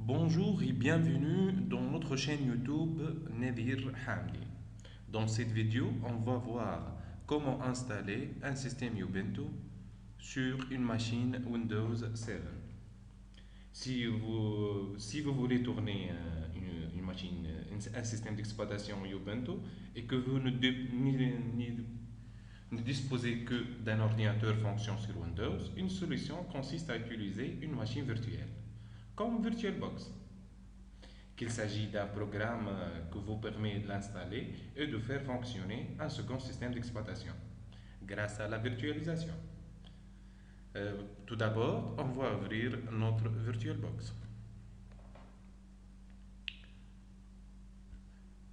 Bonjour et bienvenue dans notre chaîne YouTube Nadir Hamdi. Dans cette vidéo, on va voir comment installer un système Ubuntu sur une machine Windows 7. Si vous voulez tourner une machine, un système d'exploitation Ubuntu et que vous ne disposez que d'un ordinateur fonction sur Windows, une solution consiste à utiliser une machine virtuelle, comme VirtualBox, qu'il s'agit d'un programme que vous permet de l'installer et de faire fonctionner un second système d'exploitation grâce à la virtualisation. Tout d'abord, on va ouvrir notre VirtualBox.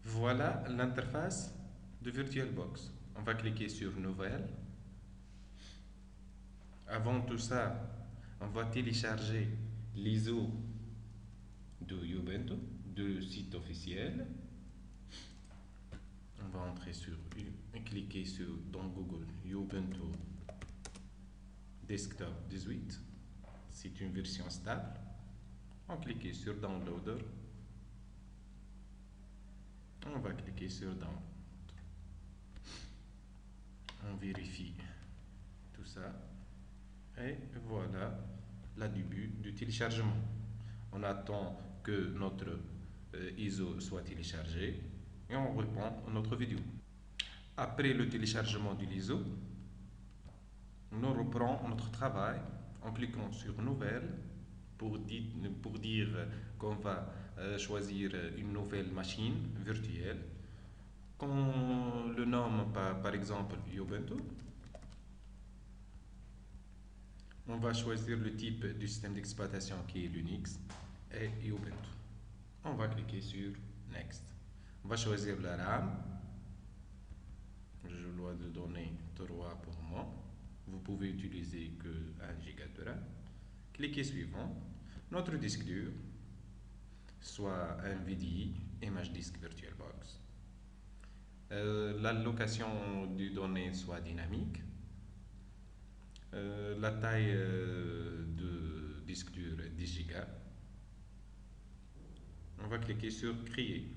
Voilà l'interface de VirtualBox. On va cliquer sur Nouvelle. Avant tout ça, on va télécharger l'ISO de Ubuntu, du site officiel. On va entrer sur cliquer dans Google Ubuntu Desktop 18. C'est une version stable. On clique sur Downloader. On va cliquer sur Download. On vérifie tout ça. Et voilà le début du téléchargement. On attend que notre ISO soit téléchargé et on répond à notre vidéo. Après le téléchargement de l'ISO, on reprend notre travail en cliquant sur Nouvelle pour dire qu'on va choisir une nouvelle machine virtuelle. Qu'on le nomme par exemple Ubuntu. On va choisir le type du système d'exploitation qui est l'Unix et Ubuntu. On va cliquer sur Next. On va choisir la RAM. Je dois le donner 3 pour moi. Vous pouvez utiliser que 1 Go de RAM. Cliquez suivant. Notre disque dur, soit un VDI, Image Disk VirtualBox. L'allocation des données soit dynamique. La taille de disque dur est 10 Go. On va cliquer sur Créer.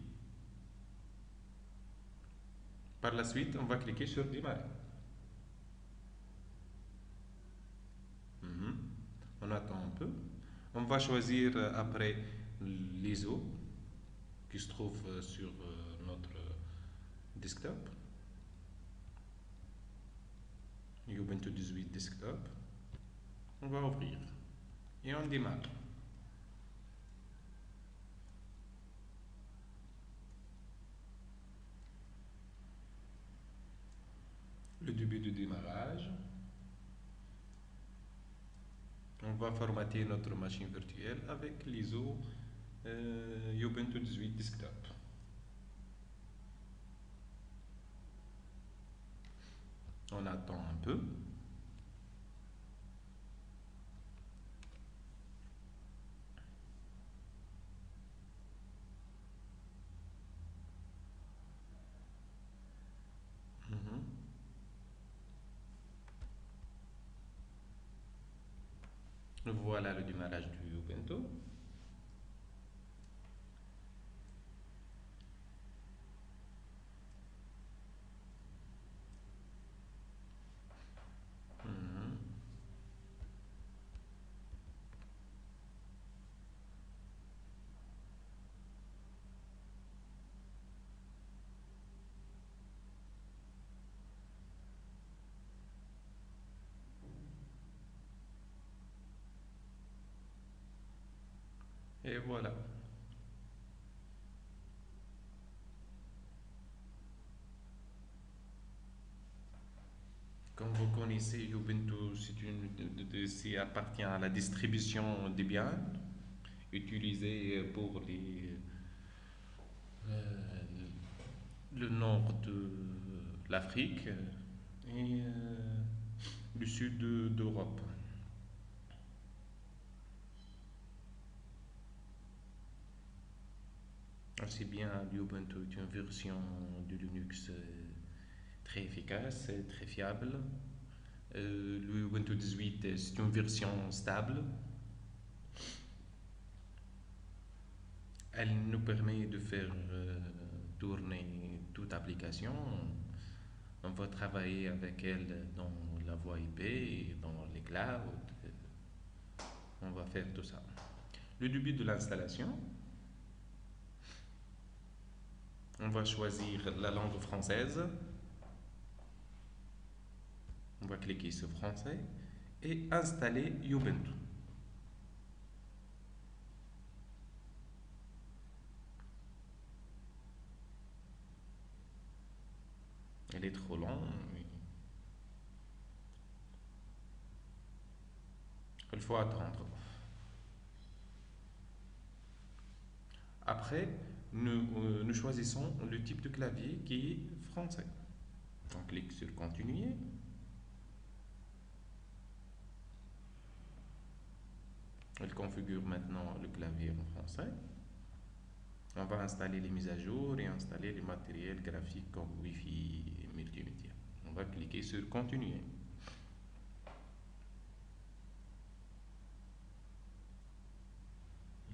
Par la suite, on va cliquer sur Démarrer. On attend un peu. On va choisir après l'ISO qui se trouve sur notre desktop. Ubuntu 18 desktop. On va ouvrir et on démarre. Le début du démarrage. On va formater notre machine virtuelle avec l'ISO Ubuntu 18 desktop. On attend un peu. Voilà le démarrage du Ubuntu. Et voilà. Comme vous connaissez, Ubuntu, c'est appartient à la distribution Debian, utilisée pour le nord de l'Afrique et le sud d'Europe. C'est bien, l'Ubuntu est une version de Linux très efficace et très fiable. Le Ubuntu 18, c'est une version stable. Elle nous permet de faire tourner toute application. On va travailler avec elle dans la voie IP, et dans les clouds. On va faire tout ça. Le début de l'installation, on va choisir la langue française. On va cliquer sur français et installer Ubuntu. Elle est trop longue. Il faut attendre. Après, nous choisissons le type de clavier qui est français. On clique sur continuer. Elle configure maintenant le clavier en français. On va installer les mises à jour et installer les matériels graphiques comme Wi-Fi et multimédia. On va cliquer sur continuer.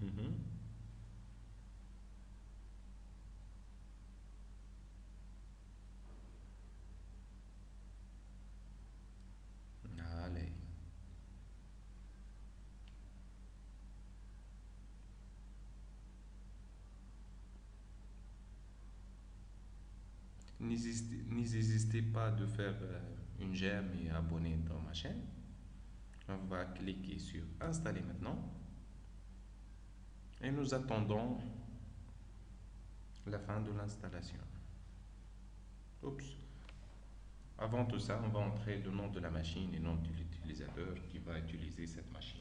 Mhm. Allez. N'hésitez pas de faire une j'aime et abonner dans ma chaîne. On va cliquer sur installer maintenant et nous attendons la fin de l'installation. Oups. Avant tout ça, on va entrer le nom de la machine et le nom de l'utilisateur qui va utiliser cette machine.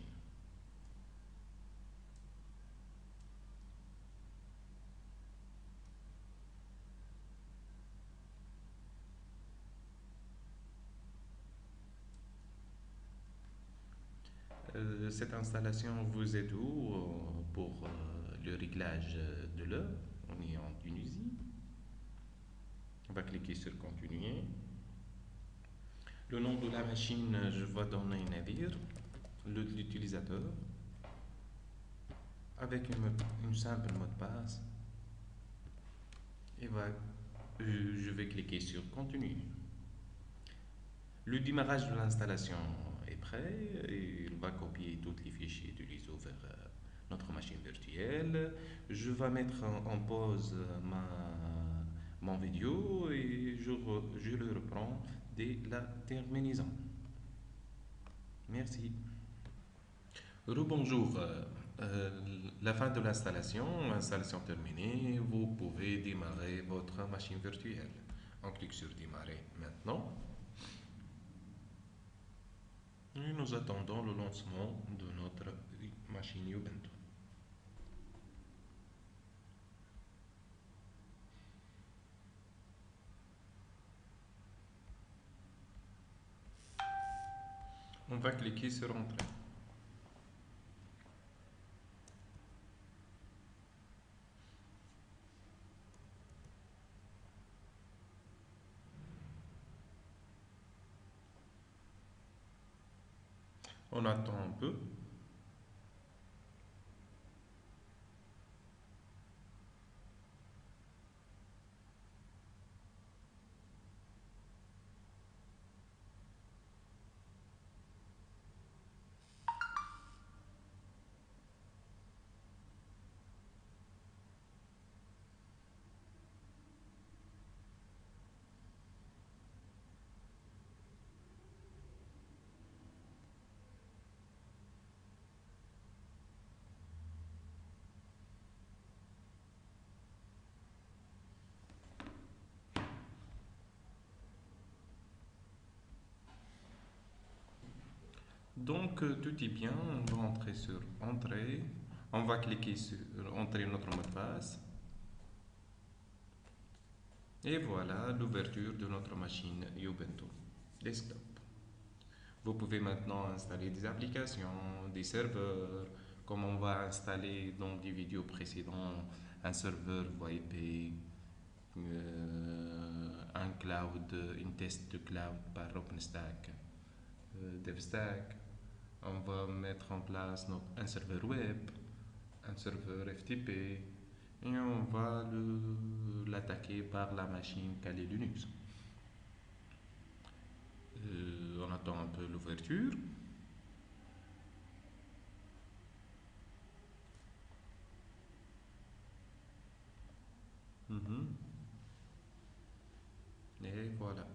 Cette installation vous aide où pour le réglage de l'heure? On est en Tunisie. On va cliquer sur continuer. Le nom de la machine, je vais donner Nadir, l'utilisateur, avec une simple mot de passe. Et je vais cliquer sur continuer. Le démarrage de l'installation est prêt et il va copier tous les fichiers de l'ISO vers notre machine virtuelle. Je vais mettre en pause mon vidéo et je le reprends dès la terminaison. Merci. Rebonjour. La fin de l'installation, installation terminée, vous pouvez démarrer votre machine virtuelle. On clique sur démarrer maintenant. Et nous attendons le lancement de notre machine Ubuntu. On va cliquer sur Entrée. On attend un peu. Donc tout est bien, on va entrer sur Entrée. On va cliquer sur Entrer notre mot de passe. Et voilà l'ouverture de notre machine Ubuntu Desktop. Vous pouvez maintenant installer des applications, des serveurs, comme on va installer dans des vidéos précédentes, un serveur VoIP, un cloud, une test de cloud par OpenStack, DevStack. On va mettre en place un serveur web, un serveur FTP, et on va l'attaquer par la machine Kali Linux. On attend un peu l'ouverture. Mhm. Et voilà.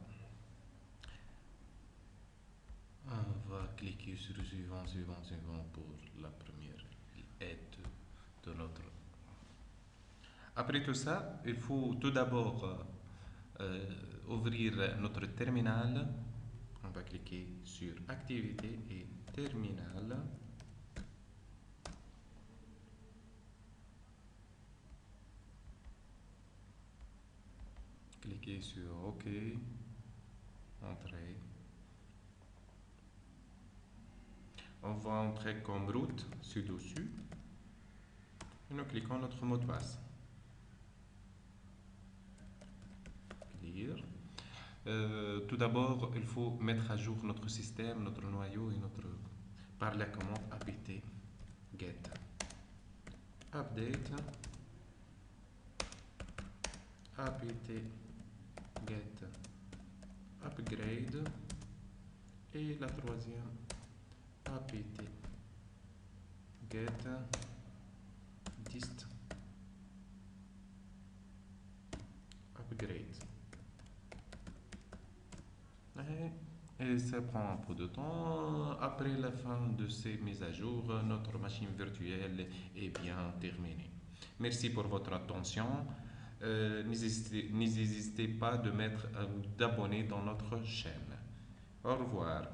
On va cliquer sur suivant, suivant, suivant pour la première aide de notre. Après tout ça, il faut tout d'abord ouvrir notre terminal. On va cliquer sur Activité et Terminal. Cliquez sur OK. Entrer. On va entrer comme route ci-dessus. Et nous cliquons notre mot de passe. Clear. Tout d'abord, il faut mettre à jour notre système, notre noyau et notre par la commande apt get update apt get upgrade et la troisième apt get dist upgrade. Et ça prend un peu de temps. Après la fin de ces mises à jour, notre machine virtuelle est bien terminée. Merci pour votre attention. N'hésitez pas d'abonner dans notre chaîne. Au revoir.